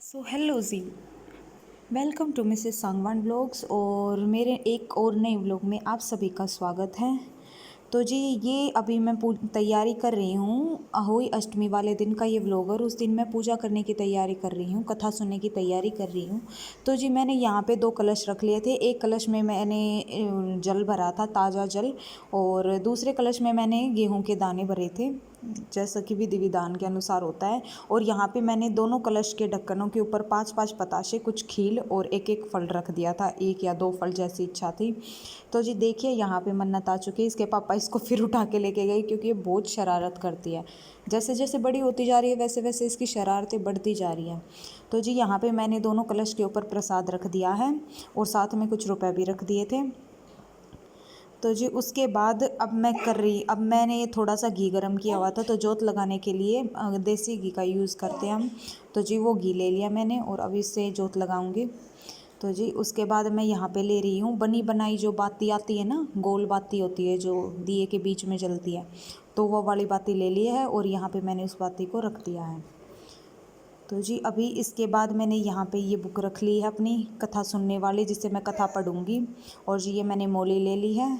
So hello ji, welcome to Mrs Sangwan vlogs. और मेरे एक और नए व्लॉग में आप सभी का स्वागत है। तो जी ये अभी मैं तैयारी कर रही हूँ अहोई अष्टमी वाले दिन का ये व्लॉग, और उस दिन मैं पूजा करने की तैयारी कर रही हूँ, कथा सुनने की तैयारी कर रही हूँ। तो जी मैंने यहाँ पे 2 कलश रख लिए थे। एक कलश में मैंने जल भरा था, ताज़ा जल, और दूसरे कलश में मैंने गेहूँ के दाने भरे थे, जैसा कि विधि विधान के अनुसार होता है। और यहाँ पे मैंने दोनों कलश के ढक्कनों के ऊपर 5-5 पताशे, कुछ खील और एक एक फल रख दिया था, 1 या 2 फल जैसी इच्छा थी। तो जी देखिए यहाँ पे मन्नत आ चुकी है। इसके पापा इसको फिर उठा के लेके गए क्योंकि ये बहुत शरारत करती है। जैसे जैसे बड़ी होती जा रही है वैसे वैसे इसकी शरारतें बढ़ती जा रही हैं। तो जी यहाँ पे मैंने दोनों कलश के ऊपर प्रसाद रख दिया है और साथ में कुछ रुपए भी रख दिए थे। तो जी उसके बाद अब मैंने थोड़ा सा घी गरम किया हुआ था, तो जोत लगाने के लिए देसी घी का यूज़ करते हैं हम। तो जी वो घी ले लिया मैंने और अब इससे जोत लगाऊंगी। तो जी उसके बाद मैं यहाँ पे ले रही हूँ बनी बनाई जो बाती आती है ना, गोल बाती होती है जो दिए के बीच में जलती है, तो वो वाली बाती ले ली है और यहाँ पे मैंने उस बाती को रख दिया है। तो जी अभी इसके बाद मैंने यहाँ पे ये बुक रख ली है अपनी कथा सुनने वाली, जिससे मैं कथा पढ़ूँगी। और जी ये मैंने मोली ले ली है।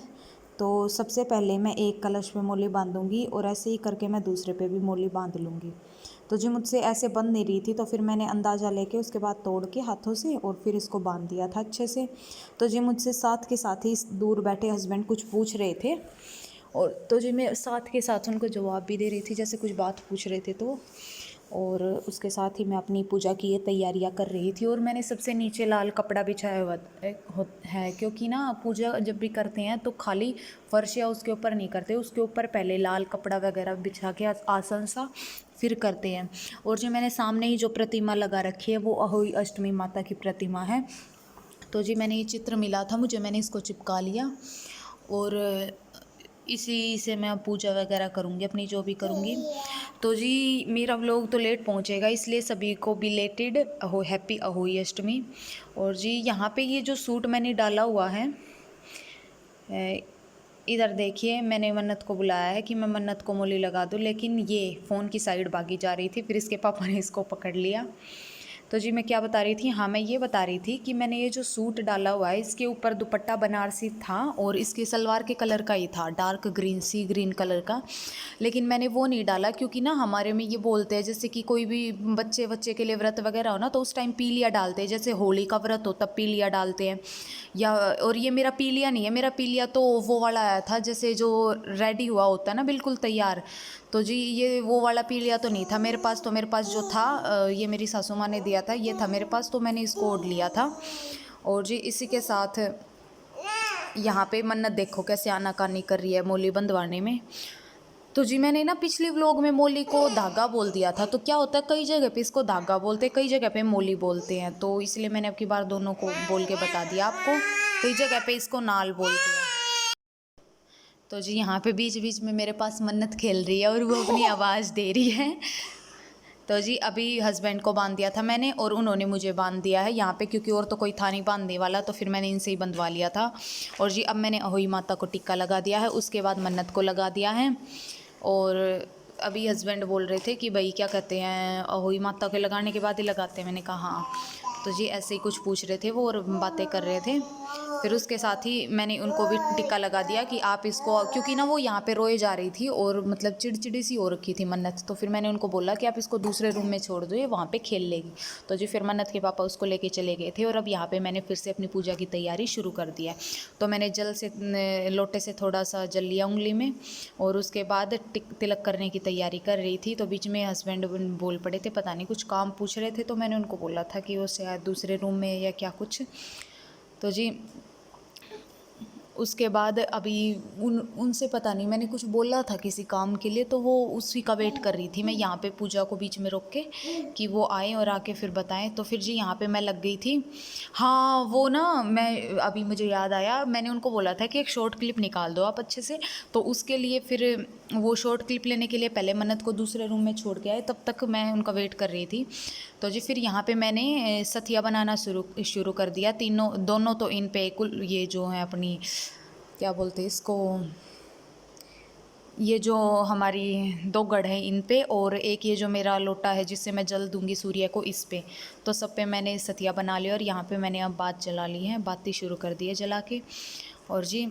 तो सबसे पहले मैं एक कलश पे मोली बांधूंगी और ऐसे ही करके मैं दूसरे पे भी मोली बांध लूँगी। तो जी मुझसे ऐसे बंध नहीं रही थी, तो फिर मैंने अंदाज़ा लेके उसके बाद तोड़ के हाथों से और फिर इसको बांध दिया था अच्छे से। तो जी मुझसे साथ के साथ ही दूर बैठे हस्बैंड कुछ पूछ रहे थे, और तो जी मैं साथ के साथ उनको जवाब भी दे रही थी, जैसे कुछ बात पूछ रहे थे तो। और उसके साथ ही मैं अपनी पूजा की ये तैयारियां कर रही थी। और मैंने सबसे नीचे लाल कपड़ा बिछाया हुआ है, क्योंकि ना पूजा जब भी करते हैं तो खाली फर्श या उसके ऊपर नहीं करते, उसके ऊपर पहले लाल कपड़ा वगैरह बिछा के आसन सा फिर करते हैं। और जो मैंने सामने ही जो प्रतिमा लगा रखी है वो अहोई अष्टमी माता की प्रतिमा है। तो जी मैंने ये चित्र मिला था मुझे, मैंने इसको चिपका लिया और इसी से मैं पूजा वगैरह करूँगी अपनी जो भी करूँगी। तो जी मेरा व्लॉग तो लेट पहुँचेगा, इसलिए सभी को बिलेटेड अहो हैप्पी अहोई अष्टमी। और जी यहाँ पे ये जो सूट मैंने डाला हुआ है, इधर देखिए, मैंने मन्नत को बुलाया है कि मैं मन्नत को मोली लगा दूँ, लेकिन ये फ़ोन की साइड भागी जा रही थी, फिर इसके पापा ने इसको पकड़ लिया। तो जी मैं क्या बता रही थी, हाँ मैं ये बता रही थी कि मैंने ये जो सूट डाला हुआ है इसके ऊपर दुपट्टा बनारसी था और इसके सलवार के कलर का ही था, डार्क ग्रीन सी ग्रीन कलर का। लेकिन मैंने वो नहीं डाला क्योंकि ना हमारे में ये बोलते हैं, जैसे कि कोई भी बच्चे बच्चे के लिए व्रत वगैरह हो ना तो उस टाइम पीलिया डालते हैं, जैसे होली का व्रत हो तब पीलिया डालते हैं। या और ये मेरा पीलिया नहीं है, मेरा पीलिया तो वो वाला आया था जैसे जो रेडी हुआ होता है ना बिल्कुल तैयार। तो जी ये वो वाला पीलिया तो नहीं था मेरे पास, तो मेरे पास जो था ये मेरी सासू माँ ने दिया था, ये था मेरे पास, तो मैंने इसको ओढ़ लिया था। और जी इसी के साथ यहाँ पे मन्नत देखो कैसे आनाकानी कर रही है मोली बंधवाने में। तो जी मैंने ना पिछले व्लॉग में मोली को धागा बोल दिया था, तो क्या होता है कई जगह पे इसको धागा बोलते हैं, कई जगह पे मोली बोलते हैं, तो इसलिए मैंने अब की बार दोनों को बोल के बता दिया आपको। कई जगह पे इसको नाल बोलते हैं। तो जी यहाँ पे बीच बीच में मेरे पास मन्नत खेल रही है और वो अपनी आवाज़ दे रही है। तो जी अभी हस्बैंड को बांध दिया था मैंने और उन्होंने मुझे बांध दिया है यहाँ पे, क्योंकि और तो कोई था नहीं बांधने वाला, तो फिर मैंने इनसे ही बंधवा लिया था। और जी अब मैंने अहोई माता को टिक्का लगा दिया है, उसके बाद मन्नत को लगा दिया है। और अभी हस्बैंड बोल रहे थे कि भाई क्या कहते हैं अहोई माता के लगाने के बाद ही लगाते हैं, मैंने कहा हाँ। तो जी ऐसे ही कुछ पूछ रहे थे वो और बातें कर रहे थे। फिर उसके साथ ही मैंने उनको भी टिक्का लगा दिया कि आप इसको, क्योंकि ना वो यहाँ पे रोए जा रही थी और मतलब चिड़चिड़ी सी हो रखी थी मन्नत, तो फिर मैंने उनको बोला कि आप इसको दूसरे रूम में छोड़ दो, ये वहाँ पे खेल लेगी। तो जी फिर मन्नत के पापा उसको लेके चले गए थे और अब यहाँ पे मैंने फिर से अपनी पूजा की तैयारी शुरू कर दिया है। तो मैंने जल से लोटे से थोड़ा सा जल लिया उंगली में और उसके बाद तिलक करने की तैयारी कर रही थी। तो बीच में हस्बैंड बोल पड़े थे, पता नहीं कुछ काम पूछ रहे थे, तो मैंने उनको बोला था कि वो शायद दूसरे रूम में या क्या कुछ। तो जी उसके बाद अभी उनसे पता नहीं मैंने कुछ बोला था किसी काम के लिए, तो वो उसी का वेट कर रही थी मैं यहाँ पे पूजा को बीच में रोक के कि वो आए और आके फिर बताएं। तो फिर जी यहाँ पे मैं लग गई थी। हाँ वो ना मैं अभी मुझे याद आया, मैंने उनको बोला था कि एक शॉर्ट क्लिप निकाल दो आप अच्छे से, तो उसके लिए फिर वो शॉर्ट क्लिप लेने के लिए पहले मन्नत को दूसरे रूम में छोड़ के आए, तब तक मैं उनका वेट कर रही थी। तो जी फिर यहाँ पे मैंने सथिया बनाना शुरू कर दिया, तीनों दोनों तो इन पे कुल ये जो है अपनी क्या बोलते हैं इसको, ये जो हमारी 2 गढ़ हैं इन पे, और एक ये जो मेरा लोटा है जिससे मैं जल दूंगी सूर्य को, इस पे। तो सब पे मैंने सतिया बना लिया और यहाँ पे मैंने अब बात जला ली है, बाती शुरू कर दी है जला के। और जी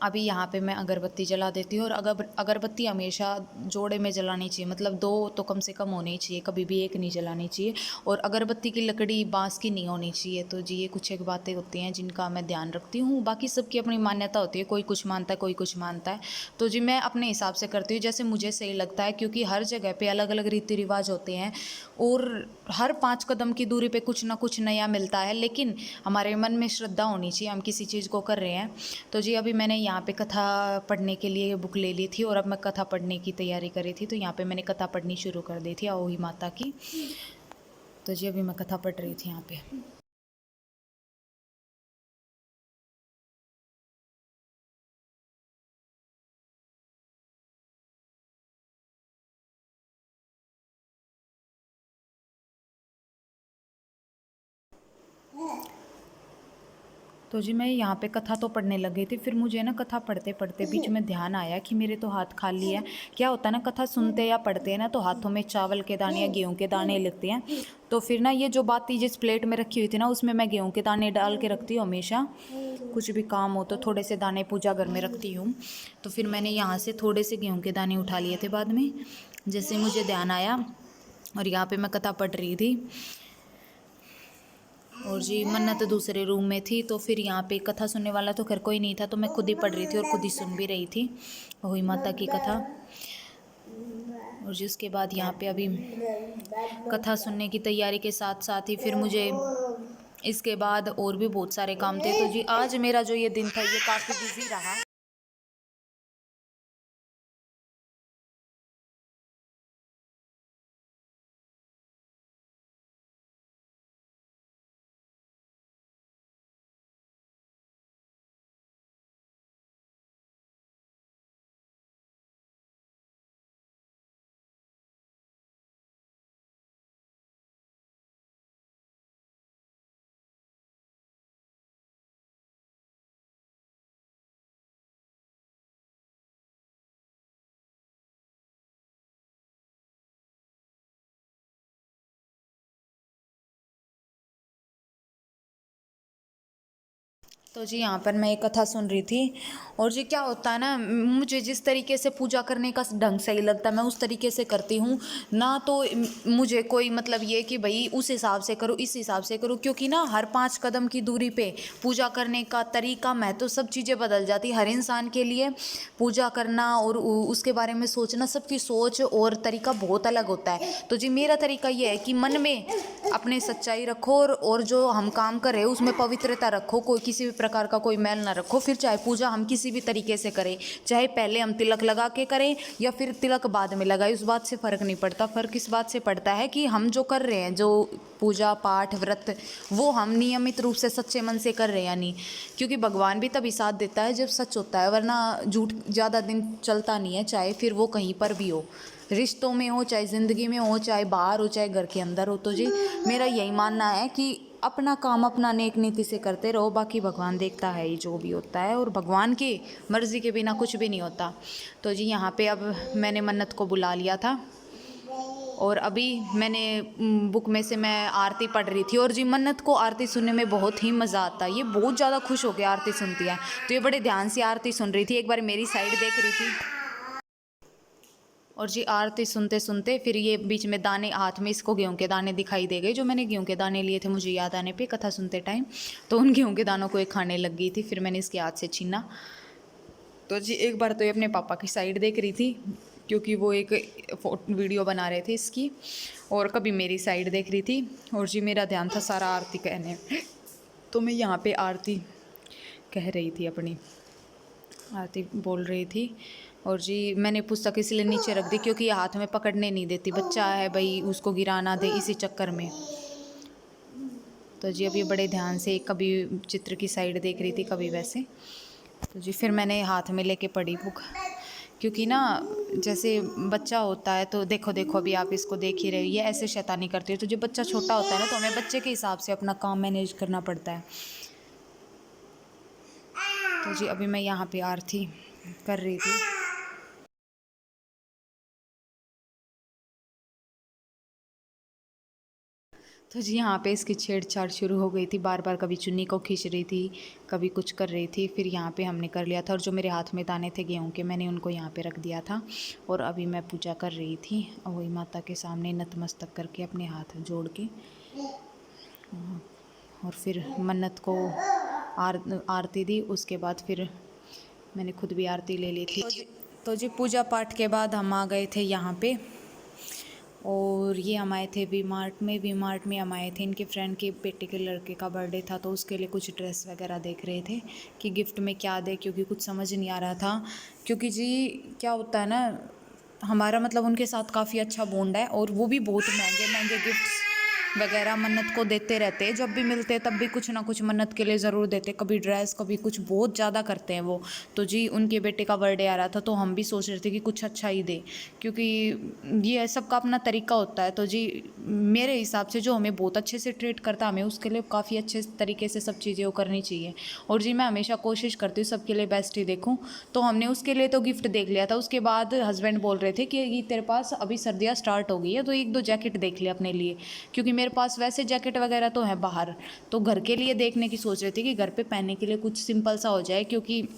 अभी यहाँ पे मैं अगरबत्ती जला देती हूँ। और अगरबत्ती हमेशा जोड़े में जलानी चाहिए, मतलब 2 तो कम से कम होनी चाहिए, कभी भी एक नहीं जलानी चाहिए। और अगरबत्ती की लकड़ी बांस की नहीं होनी चाहिए। तो जी ये कुछ एक बातें होती हैं जिनका मैं ध्यान रखती हूँ। बाकी सबकी अपनी मान्यता होती है, कोई कुछ मानता है, कोई कुछ मानता है। तो जी मैं अपने हिसाब से करती हूँ जैसे मुझे सही लगता है, क्योंकि हर जगह पे अलग अलग रीति रिवाज होते हैं और हर 5 कदम की दूरी पे कुछ ना कुछ नया मिलता है। लेकिन हमारे मन में श्रद्धा होनी चाहिए, हम किसी चीज़ को कर रहे हैं। तो जी अभी मैंने यहाँ पे कथा पढ़ने के लिए बुक ले ली थी और अब मैं कथा पढ़ने की तैयारी कर रही थी। तो यहाँ पे मैंने कथा पढ़नी शुरू कर दी थी अहोई माता की। तो जी अभी मैं कथा पढ़ रही थी यहाँ पे। तो जी मैं यहाँ पे कथा तो पढ़ने लग गई थी। फिर मुझे ना कथा पढ़ते पढ़ते बीच में ध्यान आया कि मेरे तो हाथ खाली है। क्या होता है ना, कथा सुनते या पढ़ते हैं ना तो हाथों में चावल के दाने या गेहूं के दाने लगते हैं। तो फिर ना ये जो बाती जिस प्लेट में रखी हुई थी ना, उसमें मैं गेहूं के दाने डाल के रखती हूँ हमेशा। कुछ भी काम हो तो थोड़े से दाने पूजा घर में रखती हूँ। तो फिर मैंने यहाँ से थोड़े से गेहूं के दाने उठा लिए थे बाद में, जैसे मुझे ध्यान आया। और यहाँ पे मैं कथा पढ़ रही थी। और जी मन्नत दूसरे रूम में थी। तो फिर यहाँ पे कथा सुनने वाला तो घर कोई नहीं था, तो मैं खुद ही पढ़ रही थी और खुद ही सुन भी रही थी अहोई माता की कथा। और जी उसके बाद यहाँ पे अभी कथा सुनने की तैयारी के साथ साथ ही फिर मुझे इसके बाद और भी बहुत सारे काम थे। तो जी आज मेरा जो ये दिन था ये काफ़ी बिजी रहा। तो जी यहाँ पर मैं एक कथा सुन रही थी। और जी क्या होता है ना, मुझे जिस तरीके से पूजा करने का ढंग सही लगता है मैं उस तरीके से करती हूँ ना। तो मुझे कोई मतलब ये कि भाई उस हिसाब से करो, इस हिसाब से करो, क्योंकि ना हर 5 कदम की दूरी पे पूजा करने का तरीका, मैं तो सब चीज़ें बदल जाती। हर इंसान के लिए पूजा करना और उसके बारे में सोचना, सबकी सोच और तरीका बहुत अलग होता है। तो जी मेरा तरीका ये है कि मन में अपने सच्चाई रखो और जो हम काम कर रहे हैं उसमें पवित्रता रखो, कोई किसी भी प्रकार का कोई मैल ना रखो। फिर चाहे पूजा हम किसी भी तरीके से करें, चाहे पहले हम तिलक लगा के करें या फिर तिलक बाद में लगाए, उस बात से फ़र्क नहीं पड़ता। फ़र्क इस बात से पड़ता है कि हम जो कर रहे हैं, जो पूजा पाठ व्रत, वो हम नियमित रूप से सच्चे मन से कर रहे हैं या नहीं। क्योंकि भगवान भी तभी साथ देता है जब सच होता है, वरना झूठ ज़्यादा दिन चलता नहीं है, चाहे फिर वो कहीं पर भी हो, रिश्तों में हो, चाहे ज़िंदगी में हो, चाहे बाहर हो, चाहे घर के अंदर हो। तो जी मेरा यही मानना है कि अपना काम अपना नेक नीति से करते रहो, बाकी भगवान देखता है ही जो भी होता है, और भगवान की मर्ज़ी के बिना कुछ भी नहीं होता। तो जी यहाँ पे अब मैंने मन्नत को बुला लिया था और अभी मैंने बुक में से मैं आरती पढ़ रही थी। और जी मन्नत को आरती सुनने में बहुत ही मज़ा आता है, ये बहुत ज़्यादा खुश होकर आरती सुनती है। तो ये बड़े ध्यान से आरती सुन रही थी, एक बार मेरी साइड देख रही थी। और जी आरती सुनते सुनते फिर ये बीच में दाने हाथ में इसको गेहूं के दाने दिखाई दे गए, जो मैंने गेहूं के दाने लिए थे मुझे याद आने पे कथा सुनते टाइम। तो उन गेहूं के दानों को ये खाने लग गई थी, फिर मैंने इसके हाथ से छीना। तो जी एक बार तो ये अपने पापा की साइड देख रही थी, क्योंकि वो एक वीडियो बना रहे थे इसकी, और कभी मेरी साइड देख रही थी। और जी मेरा ध्यान था सारा आरती कहने, तो मैं यहाँ पे आरती कह रही थी, अपनी आरती बोल रही थी। और जी मैंने पुस्तक इसलिए नीचे रख दी क्योंकि ये हाथ में पकड़ने नहीं देती, बच्चा है भाई, उसको गिरा ना दे, इसी चक्कर में। तो जी अभी बड़े ध्यान से कभी चित्र की साइड देख रही थी, कभी वैसे। तो जी फिर मैंने हाथ में लेके पढ़ी बुक, क्योंकि ना जैसे बच्चा होता है तो देखो देखो अभी आप इसको देख ही रहे हो, ये ऐसे शैतानी करती है। तो जब बच्चा छोटा होता है ना, तो हमें बच्चे के हिसाब से अपना काम मैनेज करना पड़ता है। तो जी अभी मैं यहाँ पे आरती कर रही थी। तो जी यहाँ पे इसकी छेड़छाड़ शुरू हो गई थी, बार बार कभी चुन्नी को खींच रही थी, कभी कुछ कर रही थी। फिर यहाँ पे हमने कर लिया था, और जो मेरे हाथ में दाने थे गेहूं के, मैंने उनको यहाँ पे रख दिया था। और अभी मैं पूजा कर रही थी, वही माता के सामने नतमस्तक करके अपने हाथ जोड़ के, और फिर मन्नत को आरती दी। उसके बाद फिर मैंने खुद भी आरती ले ली थी। तो जी पूजा पाठ के बाद हम आ गए थे यहाँ पे, और ये हम आए थे वी मार्ट में हम आए थे। इनके फ्रेंड के बेटे के लड़के का बर्थडे था, तो उसके लिए कुछ ड्रेस वगैरह देख रहे थे कि गिफ्ट में क्या दे, क्योंकि कुछ समझ नहीं आ रहा था। क्योंकि जी क्या होता है ना, हमारा मतलब उनके साथ काफ़ी अच्छा बॉन्ड है, और वो भी बहुत महंगे महंगे गिफ्ट्स वगैरह मन्नत को देते रहते हैं। जब भी मिलते हैं तब भी कुछ ना कुछ मन्नत के लिए ज़रूर देते, कभी ड्रेस कभी कुछ, बहुत ज़्यादा करते हैं वो। तो जी उनके बेटे का बर्थडे आ रहा था, तो हम भी सोच रहे थे कि कुछ अच्छा ही दे, क्योंकि ये सबका अपना तरीका होता है। तो जी मेरे हिसाब से जो हमें बहुत अच्छे से ट्रीट करता है, हमें उसके लिए काफ़ी अच्छे तरीके से सब चीज़ें वो करनी चाहिए। और जी मैं हमेशा कोशिश करती हूँ सबके लिए बेस्ट ही देखूँ। तो हमने उसके लिए तो गिफ्ट देख लिया था। उसके बाद हस्बैंड बोल रहे थे कि तेरे पास अभी सर्दियाँ स्टार्ट हो गई है, तो 1-2 जैकेट देख ले अपने लिए, क्योंकि मेरे पास वैसे जैकेट वगैरह तो है बाहर। तो घर के लिए देखने की सोच रही थी कि घर पे पहनने के लिए कुछ सिंपल सा हो जाए, क्योंकि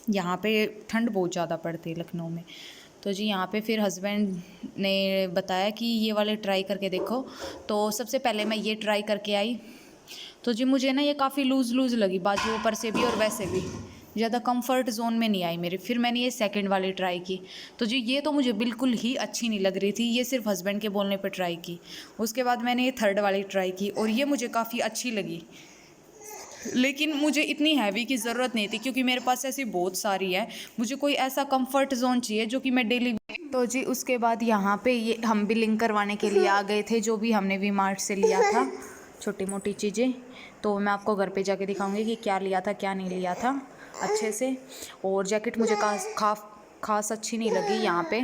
यहाँ पे ठंड बहुत ज़्यादा पड़ती है लखनऊ में। तो जी यहाँ पे फिर हस्बैंड ने बताया कि ये वाले ट्राई करके देखो। तो सबसे पहले मैं ये ट्राई करके आई, तो जी मुझे ना ये काफ़ी लूज़ लगी, बाजू ऊपर से भी और वैसे भी ज़्यादा कंफर्ट जोन में नहीं आई मेरे। फिर मैंने ये सेकंड वाली ट्राई की, तो जी ये तो मुझे बिल्कुल ही अच्छी नहीं लग रही थी, ये सिर्फ हस्बैंड के बोलने पर ट्राई की। उसके बाद मैंने ये थर्ड वाली ट्राई की, और ये मुझे काफ़ी अच्छी लगी, लेकिन मुझे इतनी हैवी की ज़रूरत नहीं थी, क्योंकि मेरे पास ऐसी बहुत सारी है। मुझे कोई ऐसा कंफर्ट जोन चाहिए जो कि मैं डेली। तो जी उसके बाद यहाँ पे ये हम बिलिंग करवाने के लिए आ गए थे, जो भी हमने वी मार्ट से लिया था छोटी मोटी चीज़ें। तो मैं आपको घर पे जाके दिखाऊंगी कि क्या लिया था क्या नहीं लिया था अच्छे से। और जैकेट मुझे खास अच्छी नहीं लगी यहाँ पे।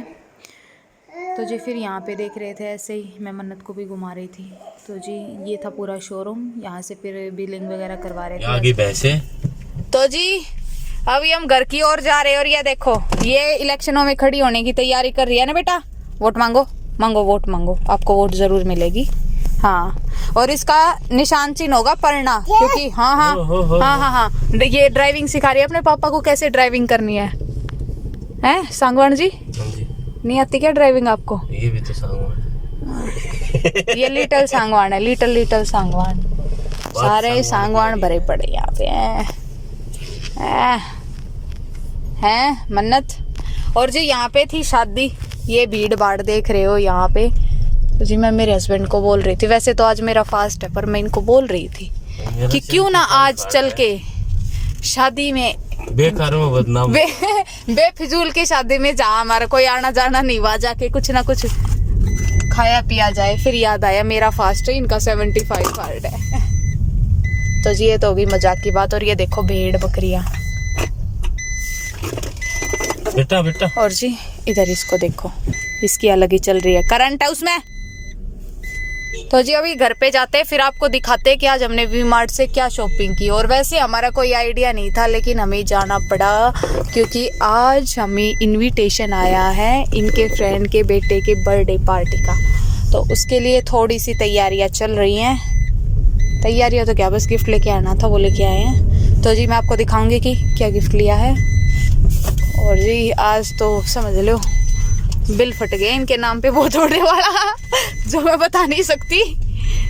तो जी फिर यहाँ पे देख रहे थे, ऐसे ही मैं मन्नत को भी घुमा रही थी। तो जी ये था पूरा शोरूम, यहाँ से फिर बिलिंग वगैरह करवा रहे थे आगे भैंसे। तो जी अभी हम घर की ओर जा रहे हैं, और ये देखो ये इलेक्शनों में खड़ी होने की तैयारी कर रही है ना बेटा। वोट मांगो वोट मांगो, आपको वोट जरूर मिलेगी। हाँ, और इसका निशान चिन्ह होगा पढ़ना, क्योंकि हाँ ये ड्राइविंग सिखा रही है अपने पापा को कैसे ड्राइविंग करनी है। हैं सांगवान जी, नहीं आती क्या ड्राइविंग आपको? ये भी तो सांगवान ये लिटिल सांगवान है, लिटिल सांगवान। सारे सांगवान भरे पड़े यहाँ पे हैं मन्नत। और जी यहाँ पे थी शादी, ये भीड़ भाड़ देख रहे हो यहाँ पे। तो जी मैं मेरे हस्बैंड को बोल रही थी, वैसे तो आज मेरा फास्ट है, पर मैं इनको बोल रही थी कि क्यों ना आज चल के शादी में बेकार में बदनाम बेफिजूल की शादी में जहाँ हमारा कोई आना जाना नहीं हुआ, जाके कुछ ना कुछ खाया पिया जाए। फिर याद आया मेरा फास्ट है, इनका 75 हार्ड है। तो जी ये तो होगी मजाक की बात। और ये देखो भेड़ बकरियां बेटा। और जी इधर इसको देखो, इसकी अलग ही चल रही है, करंट है उसमें। तो जी अभी घर पे जाते हैं, फिर आपको दिखाते हैं कि आज हमने वी मार्ट से क्या शॉपिंग की। और वैसे हमारा कोई आइडिया नहीं था, लेकिन हमें जाना पड़ा, क्योंकि आज हमें इनविटेशन आया है इनके फ्रेंड के बेटे के बर्थडे पार्टी का। तो उसके लिए थोड़ी सी तैयारियां चल रही हैं। तैयारियां तो क्या, बस गिफ्ट लेके आना था, वो लेके आए हैं। तो जी मैं आपको दिखाऊंगी कि क्या गिफ्ट लिया है। और जी आज तो समझ लो बिल फट गए इनके नाम पे बहुत बड़े वाला, जो मैं बता नहीं सकती,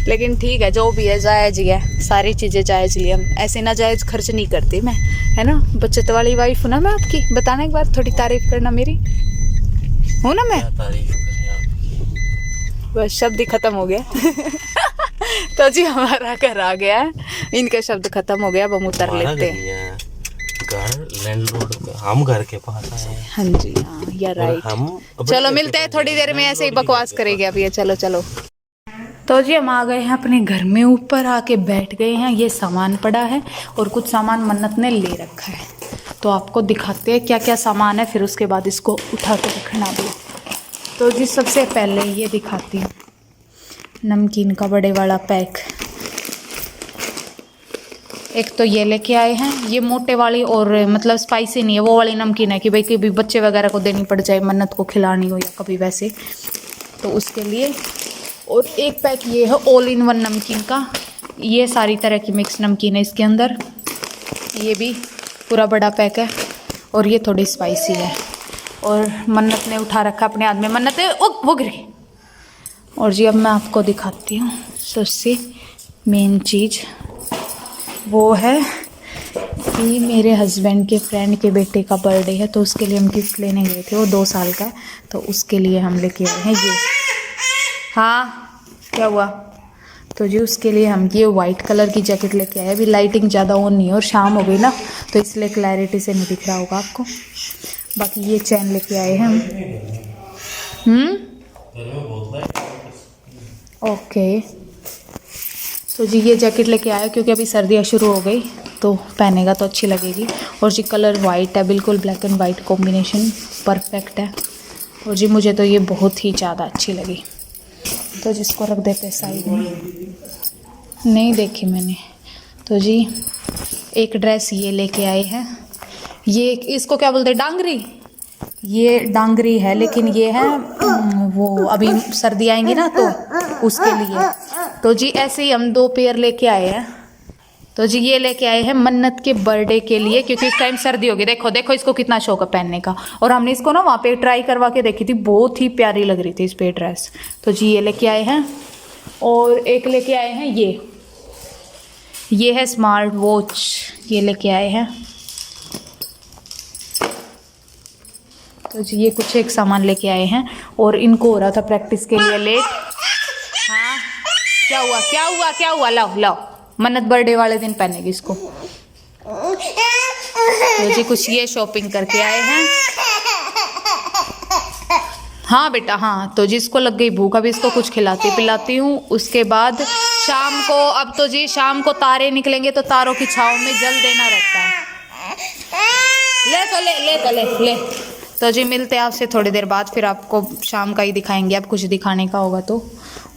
लेकिन ठीक है जो भी है जायज़ ही है। सारी चीज़ें जायज़ ली, हम ऐसे ना जायज़ खर्च नहीं करती मैं, है ना। बचत वाली वाइफ हूँ ना मैं आपकी, बताना एक बार, थोड़ी तारीफ करना मेरी, हूँ ना मैं। बस शब्द ही खत्म हो गया तो जी हमारा घर आ गया है, इनके शब्द खत्म हो गया, अब हम उतर लेते हैं। घर लैंडलॉर्ड, हम घर के पास आए हैं। हाँ जी हाँ, या राइट। चलो मिलते हैं थोड़ी देर में, ऐसे ही बकवास करेंगे अब ये। चलो। तो जी हम आ गए हैं अपने घर में, ऊपर आके बैठ गए हैं। ये सामान पड़ा है और कुछ सामान मन्नत ने ले रखा है, तो आपको दिखाते हैं क्या क्या सामान है, फिर उसके बाद इसको उठा के रखना भी। तो जी सबसे पहले ये दिखाती हूँ, नमकीन का बड़े वाला पैक। एक तो ये लेके आए हैं, ये मोटे वाली, और मतलब स्पाइसी नहीं है, वो वाली नमकीन है कि भाई कभी बच्चे वगैरह को देनी पड़ जाए, मन्नत को खिलानी हो या कभी वैसे, तो उसके लिए। और एक पैक ये है ऑल इन वन नमकीन का। ये सारी तरह की मिक्स नमकीन है इसके अंदर। ये भी पूरा बड़ा पैक है और ये थोड़ी स्पाइसी है। और मन्नत ने उठा रखा अपने हाथ में, मन्नत है वो गिर गई। और जी अब मैं आपको दिखाती हूँ सबसे मेन चीज़, वो है कि मेरे हस्बैंड के फ्रेंड के बेटे का बर्थडे है, तो उसके लिए हम गिफ्ट लेने गए थे। वो 2 साल का है, तो उसके लिए हम लेके आए हैं ये। हाँ क्या हुआ? तो जी उसके लिए हम ये वाइट कलर की जैकेट लेके आए। अभी लाइटिंग ज़्यादा ऑन नहीं है और शाम हो गई ना, तो इसलिए क्लैरिटी से नहीं दिख रहा होगा आपको। बाकी ये चैन लेके आए हैं हम। ओके, तो जी ये जैकेट लेके आया क्योंकि अभी सर्दियाँ शुरू हो गई, तो पहनेगा तो अच्छी लगेगी। और जी कलर वाइट है, बिल्कुल black and white combination perfect है। और जी मुझे तो ये बहुत ही ज़्यादा अच्छी लगी, तो जिसको रख देते साइड में। नहीं देखी मैंने। तो जी एक ड्रेस ये लेके आए हैं। ये इसको क्या बोलते हैं, डांगरी। ये डांगरी है, लेकिन ये है वो अभी सर्दी आएंगी ना तो उसके लिए। तो जी ऐसे ही हम 2 पेयर लेके आए हैं। तो जी ये लेके आए हैं मन्नत के बर्थडे के लिए, क्योंकि इस टाइम सर्दी होगी। देखो देखो इसको कितना शौक है पहनने का। और हमने इसको ना वहाँ पे ट्राई करवा के देखी थी, बहुत ही प्यारी लग रही थी इस पे ड्रेस। तो जी ये लेके आए हैं। और एक लेके आए हैं ये है स्मार्ट वॉच, ये लेके आए हैं। तो जी ये कुछ एक सामान लेके आए हैं। और इनको हो रहा था प्रैक्टिस के लिए लेट। हाँ क्या हुआ क्या हुआ क्या हुआ? लाओ लाओ, मन्नत बर्थडे वाले दिन पहनेगी इसको। तो जी कुछ ये शॉपिंग करके आए हैं। हाँ बेटा हाँ, तो जिसको लग गई भूख, अभी इसको कुछ खिलाती पिलाती हूँ। उसके बाद शाम को, अब तो जी शाम को तारे निकलेंगे तो तारों की छाँव में जल देना रहता है। ले। तो जी मिलते हैं आपसे थोड़ी देर बाद, फिर आपको शाम का ही दिखाएंगे, अब कुछ दिखाने का होगा तो।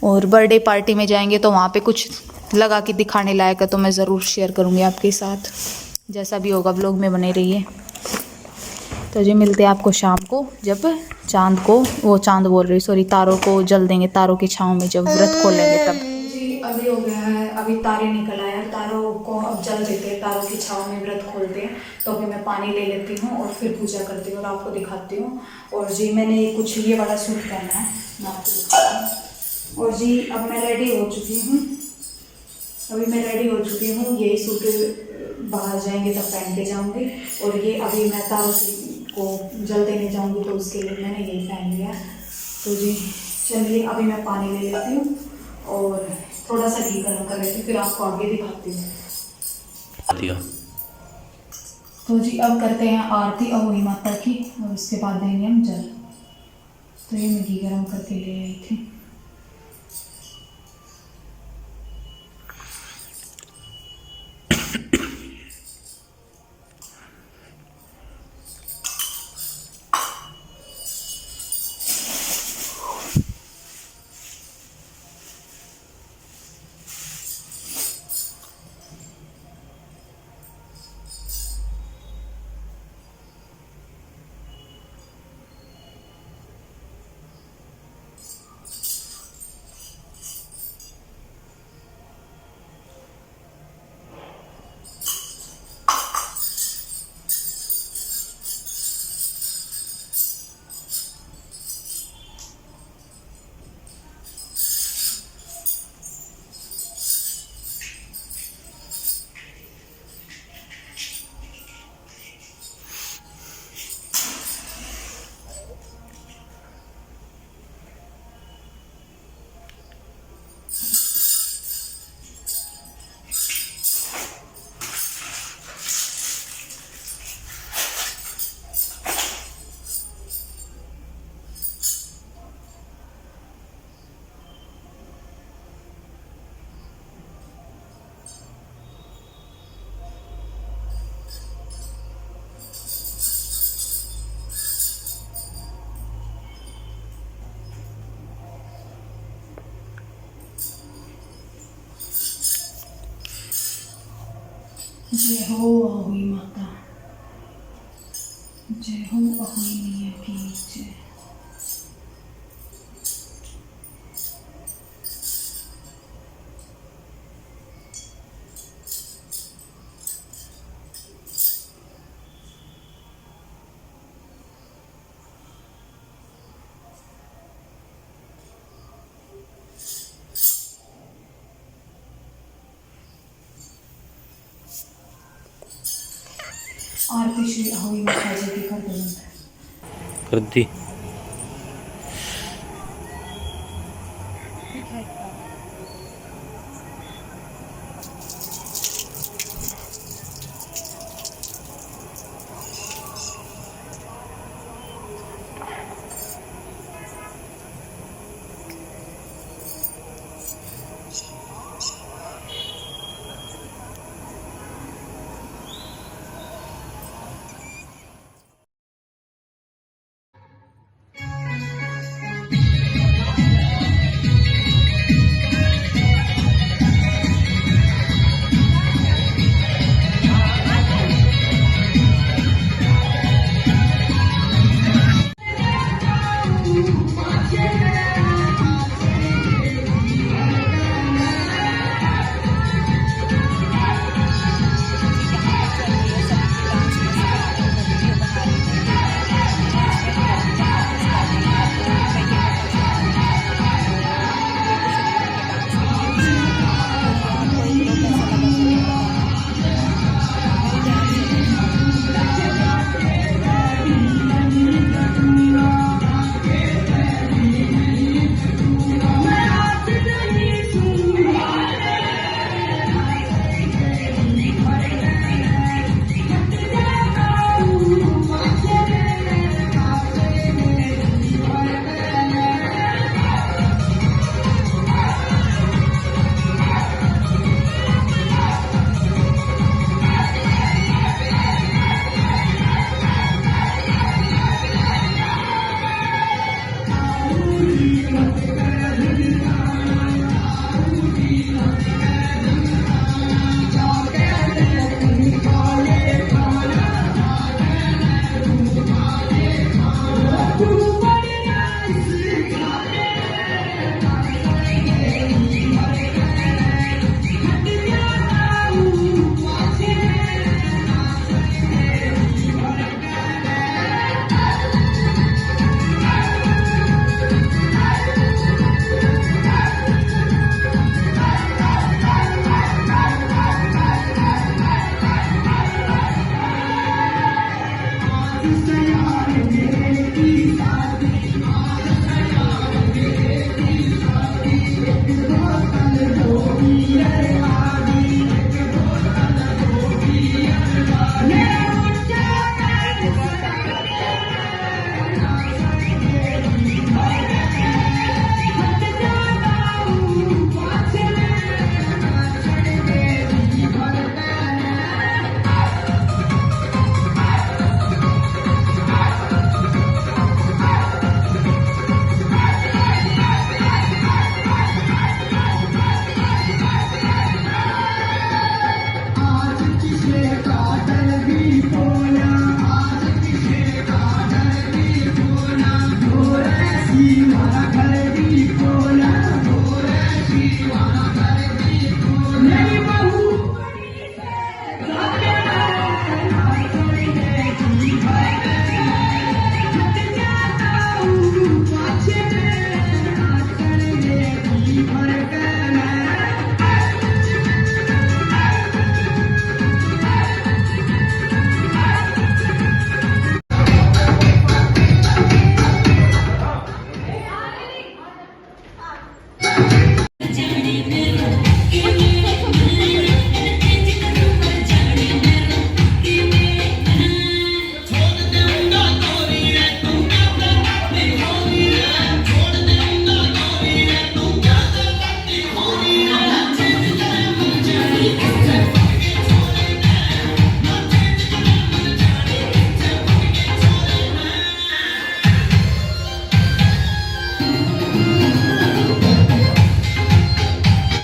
और बर्थडे पार्टी में जाएंगे तो वहाँ पे कुछ लगा के दिखाने लायक है, तो मैं ज़रूर शेयर करूँगी आपके साथ। जैसा भी होगा व्लॉग में बने रहिए। तो जी मिलते हैं आपको शाम को, जब चांद बोल रही सॉरी, तारों को जल देंगे, तारों की छाँव में जब व्रत खोलेंगे तब। जी अभी हो गया है, अभी तारे निकल आए हैं, तारों को अब जल देते हैं, तारों की छाँव में व्रत खोलते हैं। तो अभी मैं पानी ले लेती हूँ और फिर पूजा करती हूँ और आपको दिखाती हूँ। और जी मैंने कुछ ये वाला सूट पहना है, मैं आपको दिखाती हूँ। और जी अब मैं रेडी हो चुकी हूँ, यही सूट बाहर जाएंगे तब पहन के जाऊँगी। और ये अभी मैं तारों को जल देने जाऊँगी, तो उसके लिए मैंने यही पहन लिया। तो जी चलिए अभी मैं पानी ले लेती हूँ और थोड़ा सा घी गर्म कर लेती हूँ, फिर आपको आगे दिखाती हूँ। तो जी अब करते हैं आरती अहोई माता की, और उसके बाद देंगे हम जल। तो ये मैं घी गर्म करके ले आई थी। जय हो अहोई माता, जय हो अहोई मैया की जय। आरती श्री होई माता जी की कर दो बंद। कर दी।